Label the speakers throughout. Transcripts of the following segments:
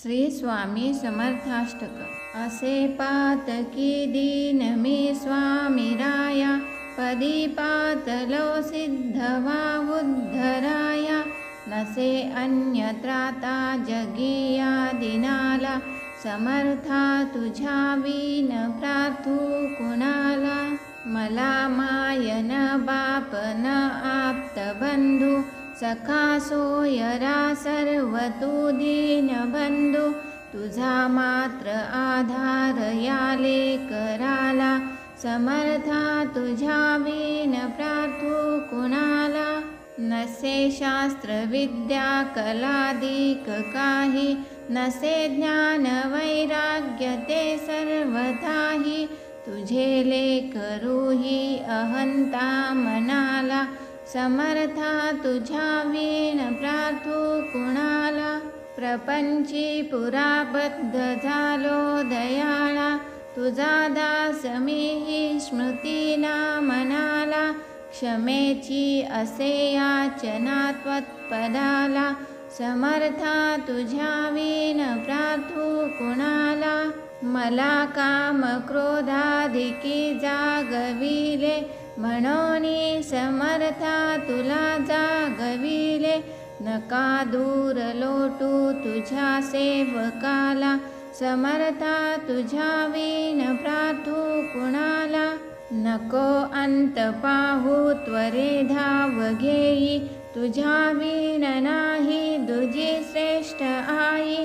Speaker 1: श्री स्वामी समर्थाष्टक। असे पातकी दीन मी स्वामी राया, पदी पातलो सिद्धवा उद्धराया। नसे अन्यत्राता जगिया दिनाला, समर्था तुझ्या विन प्रार्थू कुणाला। मला मायन बाप न आप्त बंधू, सखा सोयरा सर्व तू दीन बंधू। तुझा मात्र आधार याले कराला, समर्था तुझ्या विन प्रार्थू कुणाला। नसे शास्त्र विद्या कलादिक काही, नसे ज्ञान वैराग्य ते सर्वथाही। तुझे लेकरूही अहंता मनाला, समर्था तुझ्या विन प्रार्थू कुणाला। प्रपंची पुराबद्ध झालो दयाळा, तुझा दास मीही स्मृतीना मनाला। क्षमेची असे याचना त्वत्पदाला, समर्था तुझ्या विन प्रार्थू कुणाला। मला काम क्रोधाधिकी जागविले, म्हणून समर्था तुला जागविले। नका दूर लोटू तुझ्या सेवकाला, समर्था तुझ्या विन प्रार्थू कुणाला। नको अंत पाहू त्वरे धाव घेई, तुझ्या विन नाही दुजी श्रेष्ठ आई।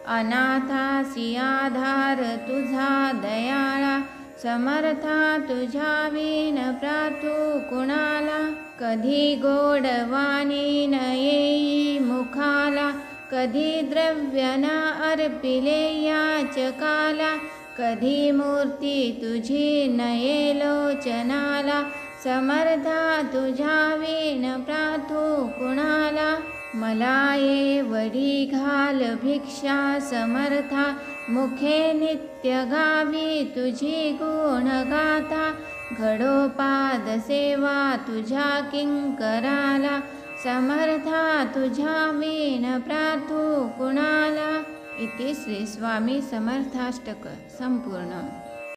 Speaker 1: अनाथासी आधार तुझा दयाळा, समर्था तुझ्या विन प्रार्थू कुणाला। कधी गोडवाणी न येई मुखाला, कधी द्रव्य न अर्पिले याचकाला। कधी मूर्ती तुझी नये लोचनाला, समर्था तुझ्या विन प्रार्थू कुणाला। मला एवढी घाल भिक्षा समर्था, मुखे नित्य गावी तुझी गुण गाथा। घडोपाद सेवा तुझ्या किंकराला, समर्था तुझ्या विन प्रार्थू कुणाला। इति श्री स्वामी समर्थाष्टक संपूर्ण।